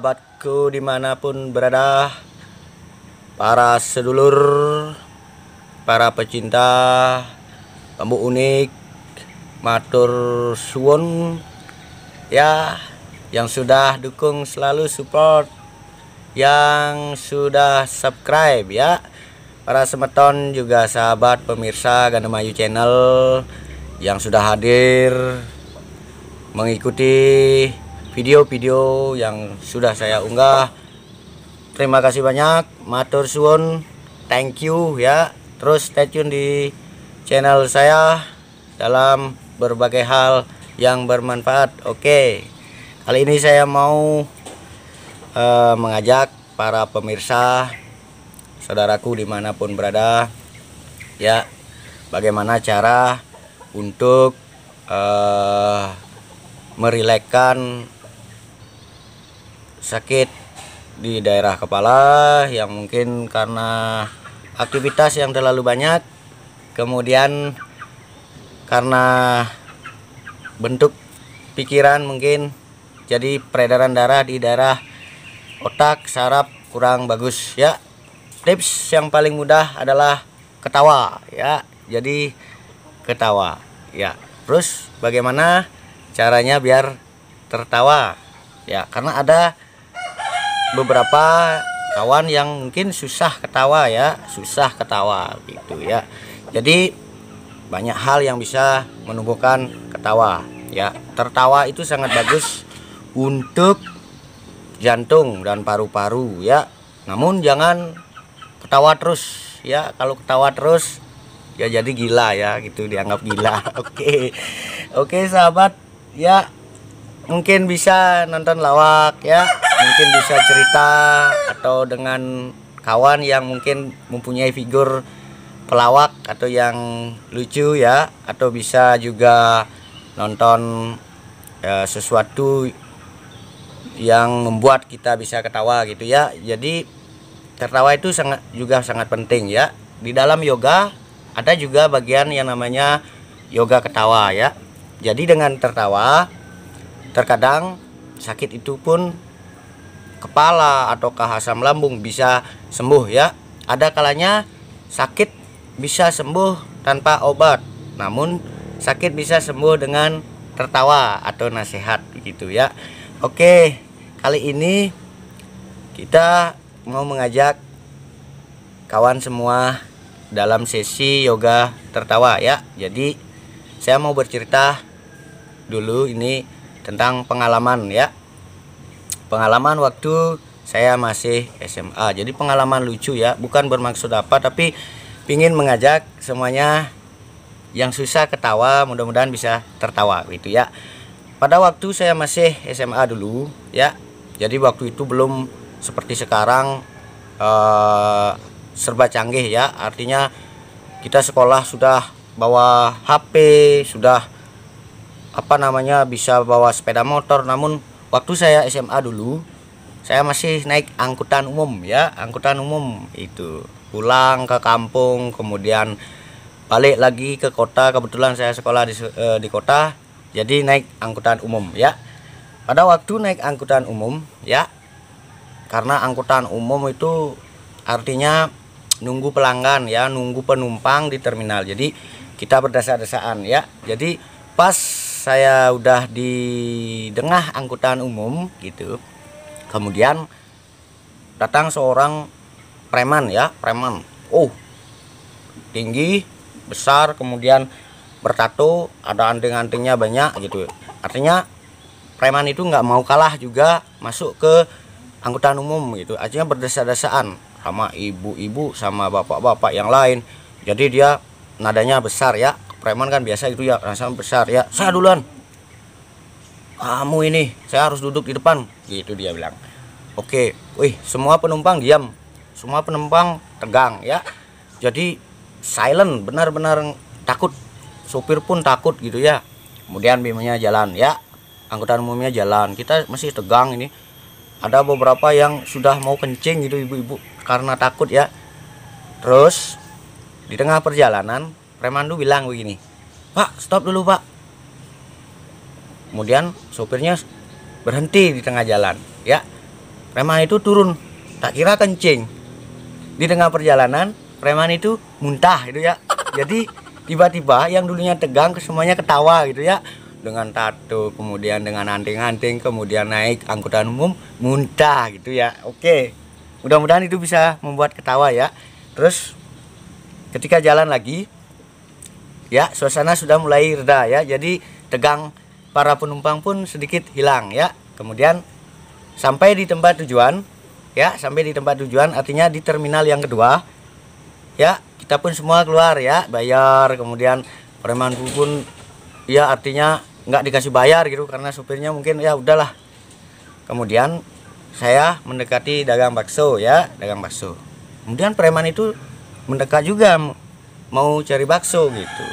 sahabatku dimanapun berada, para sedulur, para pecinta bambu unik, matur suwun ya, yang sudah dukung, selalu support, yang sudah subscribe ya, para semeton juga sahabat pemirsa Gandemayu Channel yang sudah hadir mengikuti video-video yang sudah saya unggah. Terima kasih banyak, matur suwun, thank you ya. Terus stay tune di channel saya dalam berbagai hal yang bermanfaat. Oke, kali ini saya mau mengajak para pemirsa, saudaraku dimanapun berada ya, bagaimana cara untuk merilekkan sakit di daerah kepala yang mungkin karena aktivitas yang terlalu banyak, kemudian karena bentuk pikiran mungkin jadi peredaran darah di daerah otak saraf kurang bagus ya. Tips yang paling mudah adalah ketawa ya. Jadi ketawa ya. Terus bagaimana caranya biar tertawa ya, karena ada beberapa kawan yang mungkin susah ketawa ya, susah ketawa gitu ya. Jadi banyak hal yang bisa menumbuhkan ketawa ya. Tertawa itu sangat bagus untuk jantung dan paru-paru ya. Namun jangan ketawa terus ya. Kalau ketawa terus ya jadi gila ya, gitu, dianggap gila. Oke sahabat ya, mungkin bisa nonton lawak ya, mungkin bisa cerita atau dengan kawan yang mungkin mempunyai figur pelawak atau yang lucu ya, atau bisa juga nonton sesuatu yang membuat kita bisa ketawa gitu ya. Jadi tertawa itu sangat penting ya. Di dalam yoga ada juga bagian yang namanya yoga ketawa ya. Jadi dengan tertawa terkadang sakit itu pun kepala ataukah asam lambung bisa sembuh ya. Ada kalanya sakit bisa sembuh tanpa obat, namun sakit bisa sembuh dengan tertawa atau nasihat begitu ya. Oke, kali ini kita mau mengajak kawan semua dalam sesi yoga tertawa ya. Jadi saya mau bercerita dulu ini tentang pengalaman ya. Pengalaman waktu saya masih SMA. Jadi pengalaman lucu ya, bukan bermaksud apa, tapi ingin mengajak semuanya yang susah ketawa mudah-mudahan bisa tertawa gitu ya. Pada waktu saya masih SMA dulu ya. Jadi waktu itu belum seperti sekarang serba canggih ya. Artinya kita sekolah sudah bawa HP, sudah bisa bawa sepeda motor. Namun waktu saya SMA dulu saya masih naik angkutan umum ya. Angkutan umum itu pulang ke kampung, kemudian balik lagi ke kota. Kebetulan saya sekolah di kota, jadi naik angkutan umum ya. Pada waktu naik angkutan umum ya, karena angkutan umum itu artinya nunggu pelanggan ya, nunggu penumpang di terminal. Jadi kita berdesa-desaan ya. Jadi pas saya udah di tengah angkutan umum gitu, kemudian datang seorang preman ya, preman. Tinggi, besar, kemudian bertato, ada anting-antingnya banyak gitu. Artinya preman itu nggak mau kalah juga masuk ke angkutan umum gitu. Artinya berdesa-desaan sama ibu-ibu sama bapak-bapak yang lain. Jadi dia nadanya besar ya. Preman kan biasa itu ya, rasanya besar ya. Saya duluan, kamu ini saya harus duduk di depan gitu dia bilang. Oke, wih, semua penumpang diam, semua penumpang tegang ya. Jadi silent, benar-benar takut. Sopir pun takut gitu ya. Kemudian bimnya jalan ya, angkutan umumnya jalan, kita masih tegang ini. Ada beberapa yang sudah mau kencing gitu ibu-ibu karena takut ya. Terus di tengah perjalanan preman tuh bilang begini, "Pak, stop dulu Pak." Kemudian sopirnya berhenti di tengah jalan ya. preman itu turun, tak kira kencing. Di tengah perjalanan preman itu muntah gitu ya. Jadi tiba-tiba yang dulunya tegang semuanya ketawa gitu ya, dengan tato, kemudian dengan anting-anting, kemudian naik angkutan umum muntah gitu ya. Oke, mudah-mudahan itu bisa membuat ketawa ya. Terus ketika jalan lagi ya, suasana sudah mulai reda ya, jadi tegang para penumpang pun sedikit hilang ya. Kemudian sampai di tempat tujuan ya, sampai di tempat tujuan artinya di terminal yang kedua ya. Kita pun semua keluar ya, bayar, kemudian preman pun ya artinya nggak dikasih bayar gitu karena supirnya mungkin ya udahlah. Kemudian saya mendekati dagang bakso ya, dagang bakso. Kemudian preman itu mendekat juga mau cari bakso gitu.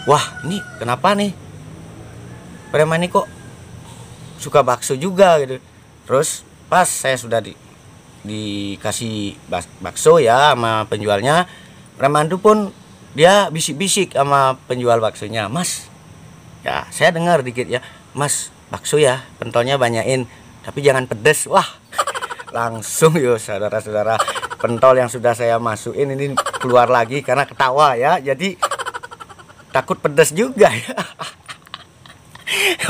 Wah, ini kenapa nih preman ini kok suka bakso juga gitu. Terus pas saya sudah dikasih bakso ya sama penjualnya, preman itu pun dia bisik-bisik sama penjual baksonya, "Mas, ya saya dengar dikit ya, Mas, bakso ya pentolnya banyain tapi jangan pedes." Wah, langsung yo saudara-saudara, pentol yang sudah saya masukin ini keluar lagi karena ketawa ya, jadi takut pedes juga ya.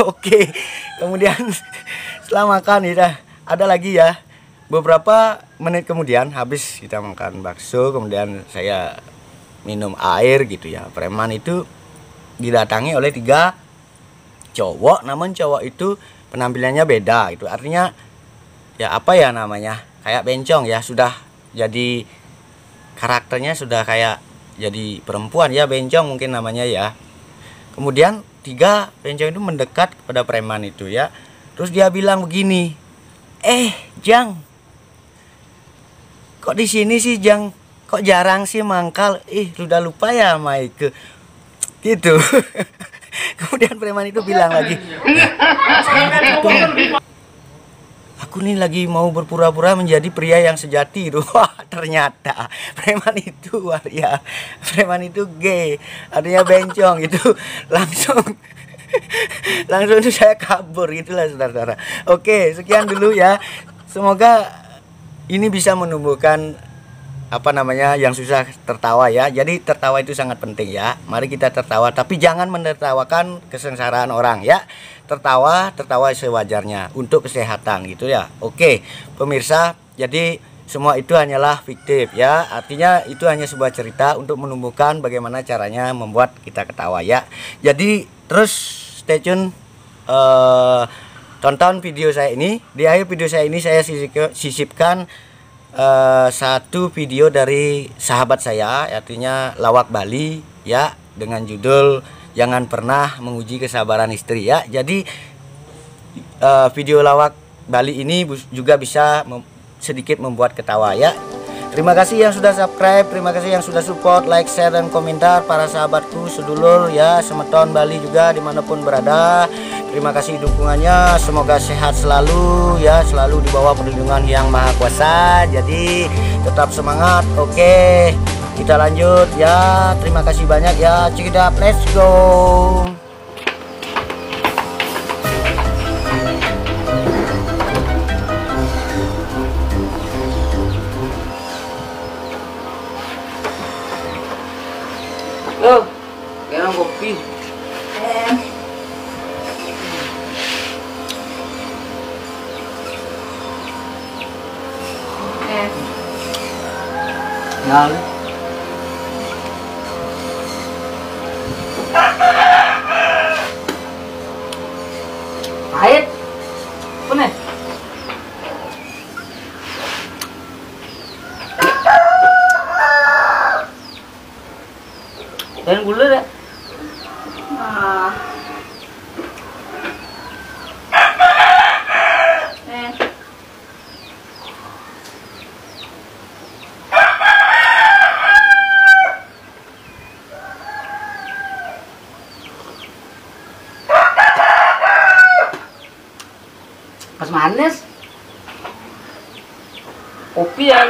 Oke, kemudian setelah makan ya ada lagi ya, beberapa menit kemudian habis kita makan bakso, kemudian saya minum air gitu ya. Preman itu didatangi oleh 3 cowok, namun cowok itu penampilannya beda gitu. Artinya ya apa ya namanya, kayak bencong ya, sudah jadi karakternya sudah kayak jadi perempuan ya, bencong mungkin namanya ya. Kemudian 3 bencong itu mendekat kepada preman itu ya. Terus dia bilang begini, Jang, kok di sini sih Jang? Kok jarang sih mangkal? Udah lupa ya Mike gitu." Kemudian preman itu bilang lagi, "Aku nih lagi mau berpura-pura menjadi pria yang sejati." Wah, ternyata preman itu waria, preman itu gay, artinya bencong itu. Langsung itu saya kabur gitulah saudara-saudara. Oke, sekian dulu ya. Semoga ini bisa menumbuhkan apa namanya yang susah tertawa ya. Jadi tertawa itu sangat penting ya. Mari kita tertawa, tapi jangan menertawakan kesengsaraan orang ya. Tertawa sewajarnya untuk kesehatan gitu ya. Oke, pemirsa, jadi semua itu hanyalah fiktif ya. Artinya itu hanya sebuah cerita untuk menumbuhkan bagaimana caranya membuat kita ketawa ya. Jadi terus stay tune, tonton video saya ini. Di akhir video saya ini saya sisipkan satu video dari sahabat saya, artinya lawak Bali ya, dengan judul "Jangan Pernah Menguji Kesabaran Istri" ya. Jadi video lawak Bali ini juga bisa sedikit membuat ketawa ya. Terima kasih yang sudah subscribe, terima kasih yang sudah support, like, share, dan komentar para sahabatku sedulur ya, semeton Bali juga dimanapun berada. Terima kasih dukungannya, semoga sehat selalu ya, selalu di bawah perlindungan Yang Maha Kuasa. Jadi tetap semangat. Oke, kita lanjut ya. Terima kasih banyak ya. Check it up, let's go. Kaya kopi. Ngal. Pahit. Apa nih? Dan gula ya? Pas manis. Kopi ya.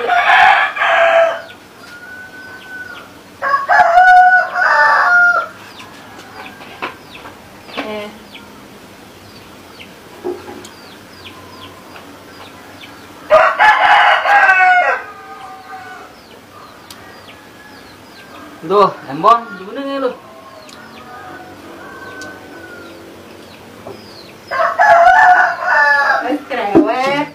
Tuh, embon, gimana nih lu? Wes krewet.